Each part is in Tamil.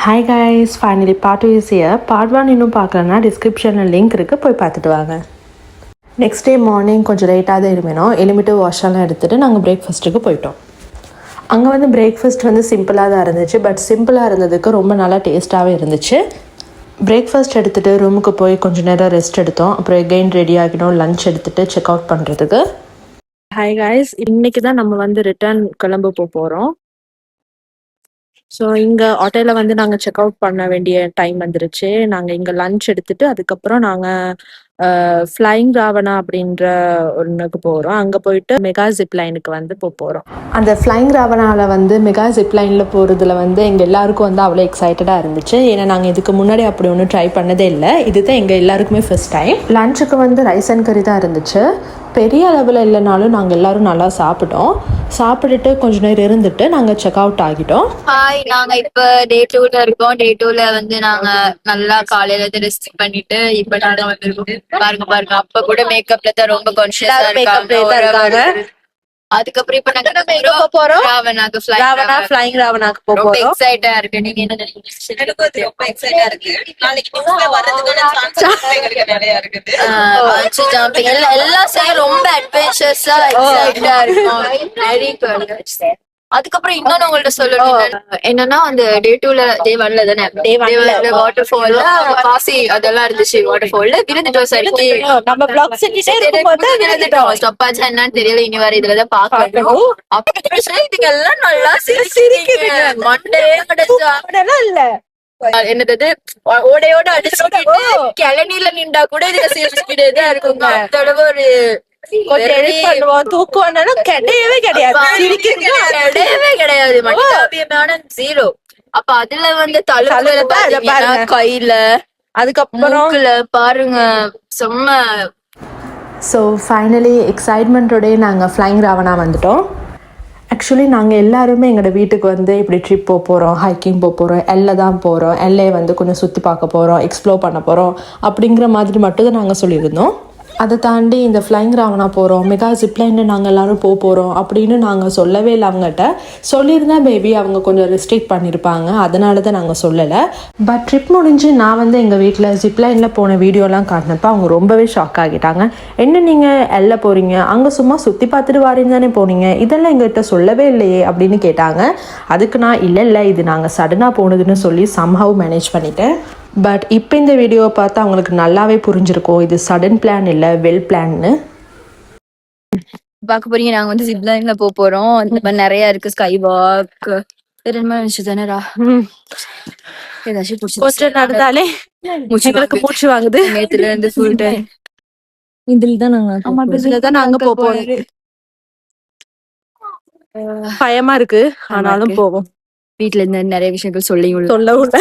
Hi guys, finally part 2 is here. Part 1 இன்னும் பார்க்கலன்னா டிஸ்கிரிப்ஷனில் லிங்க் இருக்குது, போய் பார்த்துட்டு வாங்க. நெக்ஸ்ட் டே மார்னிங் கொஞ்சம் லேட்டாக தான் இருமினோம். எலிமிட்டு வாஷெல்லாம் எடுத்துகிட்டு நாங்கள் பிரேக்ஃபாஸ்ட்டுக்கு போயிட்டோம். அங்கே வந்து பிரேக்ஃபாஸ்ட் வந்து சிம்பிளாக தான் இருந்துச்சு. பட் சிம்பிளாக இருந்ததுக்கு ரொம்ப நல்லா டேஸ்ட்டாகவே இருந்துச்சு. பிரேக்ஃபாஸ்ட் எடுத்துகிட்டு ரூமுக்கு போய் கொஞ்சம் நேரம் ரெஸ்ட் எடுத்தோம். அப்புறம் எகெயின் ரெடி ஆகினோம் லன்ச் எடுத்துகிட்டு செக் அவுட் பண்ணுறதுக்கு. ஹாய் கைஸ், இன்றைக்கி தான் நம்ம வந்து ரிட்டர்ன் கிளம்ப போகிறோம். ஸோ இங்கே ஹோட்டலில் வந்து நாங்கள் செக் அவுட் பண்ண வேண்டிய டைம் வந்துருச்சு. நாங்கள் இங்கே லன்ச் எடுத்துட்டு அதுக்கப்புறம் நாங்கள் ஃப்ளைங் ராவணா அப்படின்ற ஒன்றுக்கு போகிறோம். அங்கே போயிட்டு மெகா ஜிப்லைனுக்கு வந்து போகிறோம். அந்த ஃப்ளைங் ராவணாவில் வந்து மெகா ஜிப்லைனில் போகிறதுல வந்து எங்கள் எல்லாருக்கும் வந்து அவ்வளோ எக்ஸைட்டடாக இருந்துச்சு. ஏன்னா நாங்கள் இதுக்கு முன்னாடி அப்படி ஒன்றும் ட்ரை பண்ணதே இல்லை. இதுதான் எங்கள் எல்லாருக்குமே ஃபர்ஸ்ட் டைம். லன்ச்சுக்கு வந்து ரைஸ் அண்ட் கறி தான் இருந்துச்சு. பெரிய அளவில் இல்லைனாலும் நாங்கள் எல்லோரும் நல்லா சாப்பிட்டோம். சாப்பிட்டுட்டு கொஞ்ச நேரம் இருந்துட்டு நாங்கள் செக் அவுட் ஆகிட்டோம். ஹாய், நாங்கள் இப்போ டே 2ல இருக்கோம். டே 2ல வந்து நாங்கள் நல்லா காலையில ரெஸ்ட் பண்ணிட்டு இப்போ நாங்கள் வந்துருக்கோம். பாருங்க அப்ப கூட மேக்கப்ல தான் ரொம்ப கான்ஷியஸா இருக்காங்க. அதுக்கப்புறம் இப்ப நாங்க போறோம் ஃப்ளைங் ராவணாக்கு போறோம். ரொம்ப எக்ஸைட்டா இருக்கு. நீங்க என்ன நினைக்கிறீங்க? எனக்கு ரொம்ப எக்ஸைட்டா இருக்கு. நாளைக்கு நியூஸ்ல வரதுக்கான சான்சஸ் நிறைய இருக்குது. ஜம்பிங் எல்லாம் செய்ய ரொம்ப அட்வென்ச்சர்ஸா எக்ஸைட்டா இருக்கும். Very good. அதுக்கப்புறம் இன்னொன்னு உங்கள்ட்ட சொல்லணும் என்னன்னா, அந்த டே 2ல டே 1ல தானே டே 1ல வாட்டர் ஃபால்ல காசி அதெல்லாம் இருந்துச்சு. வாட்டர் ஃபால்ல விருந்துட்டோம். சரி, நம்ம பிளாக் செஞ்சிட்டே இருக்கும்போது விருந்துட்டோம். ஸ்டாப்பாச்சா என்னன்னு தெரியல. இனி வர இதுலதான் பாக்கணும். அப்படி இதுக்கெல்லாம் நல்லா சிரிக்கிறீங்க. மண்டே கிடைச்சா இல்ல என்னது ஓடையோட அடிச்சுட்டு கிளநீர்ல நின்றா கூட இதுல சிரிச்சுக்கிட்டே தான் இருக்குங்க. அதோட ஒரு கிடையவே கிடையாது. மனிதாபியமான ஜீரோ. அப்ப அதுல வந்து கையில அதுக்கப்புறம் பாருங்க செம்ம. ஸோ ஃபைனலி எக்ஸைட்மெண்ட்டோடய நாங்கள் ஃப்ளைங் ராவணா வந்துட்டோம். ஆக்சுவலி நாங்கள் எல்லாருமே எங்களோட வீட்டுக்கு வந்து இப்படி ட்ரிப் போகிறோம், ஹைக்கிங் போகிறோம், எல்லை தான் போகிறோம், எல்லையை வந்து கொஞ்சம் சுற்றி பார்க்க போகிறோம், எக்ஸ்ப்ளோர் பண்ண போகிறோம் அப்படிங்கிற மாதிரி மட்டும் தான் நாங்கள் சொல்லியிருந்தோம். அதை தாண்டி இந்த ஃப்ளைங் ராவணா போகிறோம், மெகா ஜிப்லைன்னு நாங்கள் எல்லோரும் போகிறோம் அப்படின்னு நாங்கள் சொல்லவே இல்லை. அவங்ககிட்ட சொல்லியிருந்தா மேபி அவங்க கொஞ்சம் ரெஸ்ட்ரிக்ட் பண்ணியிருப்பாங்க. அதனால தான் நாங்கள் சொல்லலை. பட் ட்ரிப் முடிஞ்சு நான் வந்து எங்கள் வீட்டில் ஜிப்லைனில் போன வீடியோலாம் காட்டினப்போ அவங்க ரொம்பவே ஷாக் ஆகிட்டாங்க. என்ன நீங்கள் எல்லை போகிறீங்க, அங்கே சும்மா சுற்றி பார்த்துட்டு வாரீங்க தானே போனீங்க, இதெல்லாம் எங்கள்கிட்ட சொல்லவே இல்லையே அப்படின்னு கேட்டாங்க. அதுக்கு நான் இல்லை இது நாங்கள் சடனாக போனதுன்னு சொல்லி சம்ஹவ் மேனேஜ் பண்ணிட்டேன். பட் இப்போ இந்த வீடியோவை பார்த்தா அவங்களுக்கு நல்லாவே புரிஞ்சிருக்கும் இது சடன் பிளான் இல்லை, வெல் பிளான்னு. பார்க்க போறீங்க. நாங்க வந்து ஜிப்லைன்ல போறோம். இந்த மாதிரி நிறைய இருக்கு. ஸ்கை வாக் தானேடா. ஏதாச்சும் கொஞ்சம் நடந்தாலே எங்களுக்கு மூச்சு வாங்குது. நேத்துல இருந்து ஃபுல் டைம் இதுல தான் நாங்க போறோம். பயமா இருக்கு, ஆனாலும் போவோம். வீட்டுல இருந்து நிறைய விஷயங்கள் சொல்லவும்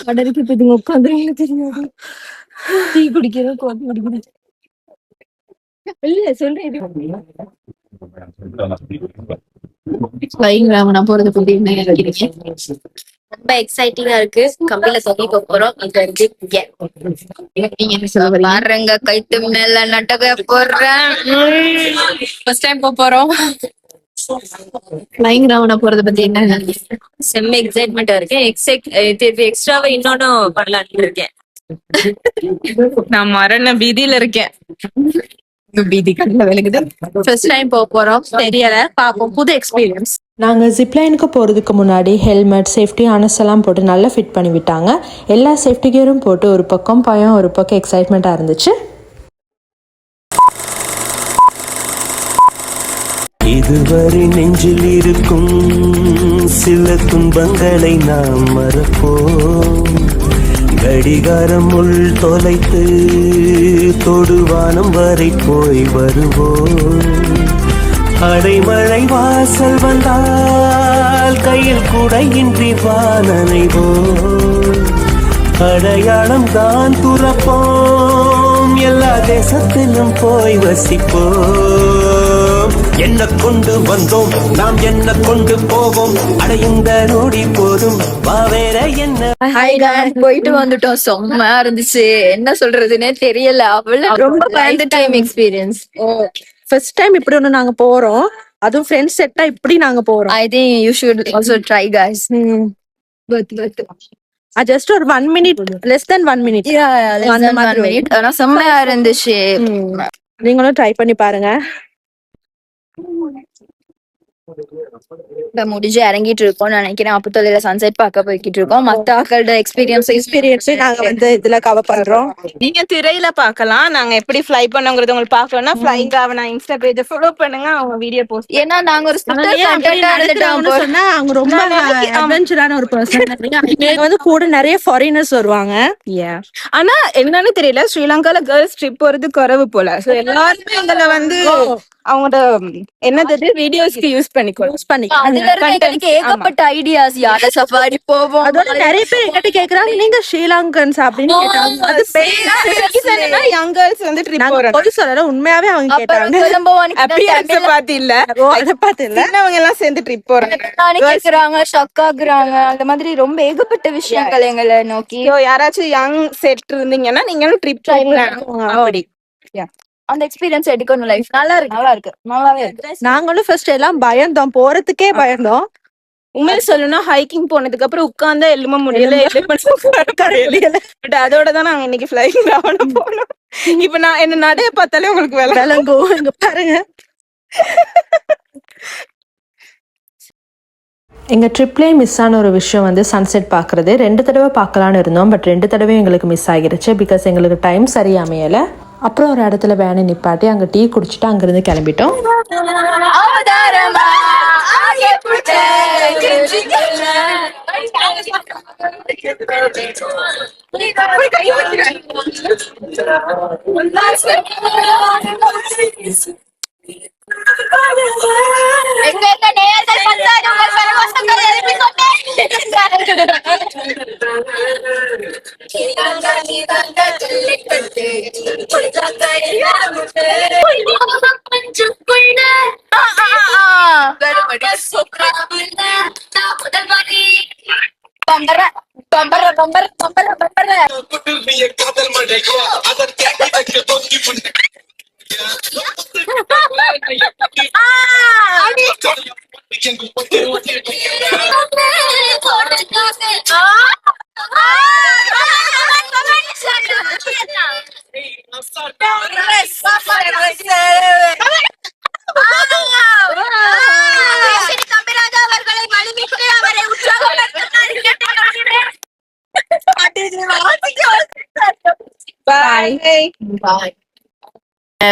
கடலுக்கு இப்ப இதுங்க உட்காந்து தெரியாது. டீ குடிக்கிறோம், காஃபி குடிக்கிறோம். இல்ல சொல்றேன். நான் போறது பத்தி என்ன நினைக்கிறீங்க? ரொம்ப எக்ஸைட்டிங்கா இருக்கு. கம்பில சொல்லி போறோம். நீங்க என்ன சொல்ல பாருங்க. கைத்து மேல நட்டக போடுறேன். ஃபர்ஸ்ட் டைம் போறோம். ஃப்ளைங் ராவணா போறத பத்தி என்ன? செம்ம எக்ஸைட்மெண்டா இருக்கேன். எக்ஸ்ட்ராவா இன்னொன்னு பண்ணலான்னு இருக்கேன். நான் மரண பீதியில இருக்கேன். பீதி கண்ணில் விளங்குது. ஃபர்ஸ்ட் டைம் போறோம், தெரியல, பாப்போம். புது எக்ஸ்பீரியன்ஸ். நாங்கள் ஜிப்லைனுக்கு போகிறதுக்கு முன்னாடி ஹெல்மெட், சேஃப்டி ஹார்னஸ் எல்லாம் போட்டு நல்லா ஃபிட் பண்ணி விட்டாங்க. எல்லா சேஃப்டி கியரும் போட்டு ஒரு பக்கம் பயம், ஒரு பக்கம் எக்ஸைட்மெண்ட்டாக இருந்துச்சு. இதுவரை நெஞ்சில் இருக்கும் சில துன்பங்களை நாம் மறப்போம். கடிகாரம் உள் தொலைத்து தொடுவானம் வரை போய் வருவோம். அடைமழை வாசல் வந்தால் கையில் குடையின்றி வானனைவோம். அடையாளம் தான் துறப்போம், எல்லா தேசத்திலும் போய் வசிப்போம். என்ன கொண்டு வந்தோம் நாம், என்ன கொண்டு போவோம், அடையுந்த நோடி போதும் வேற என்ன. போயிட்டு வந்துட்டோம். செம்மையா இருந்துச்சு. என்ன சொல்றதுன்னே தெரியல. அவ்வளவு ரொம்ப பயந்த டைம் எக்ஸ்பீரியன்ஸ். ஃபர்ஸ்ட் டைம் இப்படி ஒண்ணு நாங்க போறோம், அதுவும் ஃப்ரெண்ட்ஸ் செட்டா இப்படி நாங்க போறோம். I think you should also try guys. Just ஒரு 1 மினிட், less than 1 மினிட். அந்த மாதிரி ஆனா செம்மையா இருந்துச்சு. நீங்களும் ட்ரை பண்ணி பாருங்க. இப்ப முடிஞ்சு இறங்கிட்டு இருக்கோம் நினைக்கிறேன். அப்பத்தொலைல சன்செட் பார்க்க போய்கிட்டு இருக்கோம். மத்த ஆக்களோட எக்ஸ்பீரியன்ஸ் நாங்க வந்து இதுல கவர் பண்றோம். நீங்க திரையில பார்க்கலாம். நாங்க எப்படி ஃப்ளை பண்ணோங்கிறது உங்களுக்கு பார்க்கணும்னா ஃப்ளைங் ஆவனா இன்ஸ்டா பேஜை ஃபாலோ பண்ணுங்க. அவங்க வீடியோ போஸ்ட். ஏன்னா நாங்க ஒரு ஸ்பிரிச்சுவல் கண்டென்ட்டா இருந்துட்டோம். சொன்னா அவங்க ரொம்ப அட்வென்ச்சரான ஒரு பர்சன். இங்க வந்து கூட நிறைய ஃபாரினர்ஸ் வருவாங்க. ஆனா என்னன்னு தெரியல, ஸ்ரீலங்கால கேர்ள்ஸ் ட்ரிப் போறது குறைவு போல. சோ எல்லாருமே எங்களை வந்து அவங்களோட என்னது வீடியோஸ்க்கு யூஸ் பண்ணிக்கணும். அதுல இருக்க எனக்கு ஏகப்பட்ட ஐடியாஸ். யார சஃபாரி போவோம். அதோட நிறைய பேர் என்கிட்ட கேக்குறாங்க, நீங்க ஸ்ரீலங்கன்ஸ் அப்படின்னு கேட்டாங்க. அது யங் கேர்ள்ஸ் வந்து ட்ரிப் போறாங்க. பொது சொல்லல, உண்மையாவே அவங்க கேட்டாங்க. அப்பியரன்ஸ் பார்த்து இல்ல, அத பார்த்து இல்ல, சின்னவங்க எல்லாம் சேர்ந்து ட்ரிப் போறாங்க. கேக்குறாங்க, ஷக் ஆகுறாங்க. அந்த மாதிரி ரொம்ப ஏகப்பட்ட விஷயங்கள் எங்களை நோக்கி. யாராச்சும் யங் செட் இருந்தீங்கன்னா நீங்களும் ட்ரிப் போகலாம். அப்படி அந்த எக்ஸ்பீரியன்ஸ் எடுக்கணும். லைஃப் நல்லா இருக்கு, நல்லாவே இருக்கு. நாங்களும் ஃபர்ஸ்ட் எல்லாம் பயந்தோம், போறதுக்கே பயந்தோம். உண்மையில சொல்லணும்னா ஹைக்கிங் போனதுக்கு அப்புறம் உட்கார்ந்தா எலும்ப முடியல. பட் அதோட தான் நாங்க இன்னைக்கு ஃப்ளைங் ராவண போனோம். இப்ப நான் என்ன நடைய பார்த்தாலே உங்களுக்கு விளங்கும். இங்க பாருங்க. எங்கள் ட்ரிப்லேயே மிஸ் ஆன ஒரு விஷயம் வந்து சன்செட் பார்க்குறது. 2 தடவை பார்க்கலான்னு இருந்தோம், பட் 2 தடவையும் எங்களுக்கு மிஸ் ஆகிருச்சு. பிகாஸ் எங்களுக்கு டைம் சரியாமையலை. அப்புறம் ஒரு இடத்துல வேனை நிப்பாட்டி அங்கே டீ குடிச்சிட்டு அங்கேருந்து கிளம்பிட்டோம்.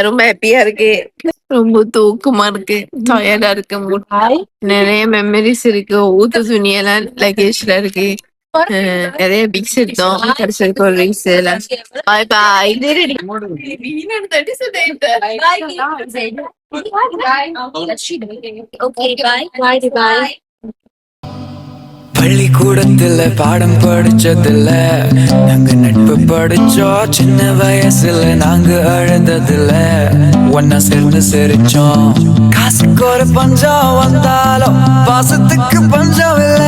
ரொம்ப ஹாப்பியா இருக்கு, ரொம்ப தூக்கமா இருக்கு, டயர்டா இருக்கு, நிறைய மெமரிஸ் இருக்கு. ஊத்து துணி எல்லாம் லக்கேஜ்ல இருக்கு. நிறைய பிக்ஸ் எடுத்தோம், கிடைச்சிருக்கு ஒரு ரிங்ஸ் எல்லாம். பாய் பாய். பள்ளிக்கூடத்துல பாடம் படிச்சதில்ல, நாங்க நட்பு படிச்சோம். சின்ன வயசுல நாங்க அழுததில்ல, ஒன்னா சேர்ந்து சிரிச்சோம். காசுக்கு ஒரு பஞ்சம் வந்தாலும் பாசத்துக்கு பஞ்சம் இல்ல.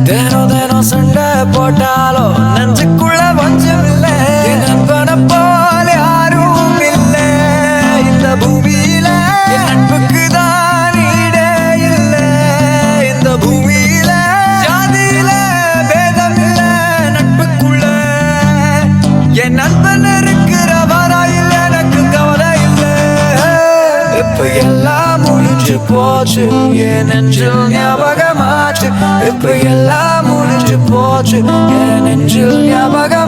தினம் தினம் சண்டை போட்டாலும் நெஞ்சுக்குள்ள பஞ்சம் இல்ல. நண்பனை போல யாரும் இல்ல இந்த பூமியில. நட்புக்கு தான் ஈடே இல்ல இந்த பூமியில. ஜாதியில பேதம் இல்ல நட்புக்குள்ள. என் நண்பன் இருக்கிற வரையில் எனக்கு கவலை இல்ல. இப்ப எல்லாம் முடிஞ்சு போச்சு, என் நெஞ்சில் ஞாபகமாச்சு. இப்ப எல்லாம் முடிஞ்சு போச்சு, என் நெஞ்சில் ஞாபகம்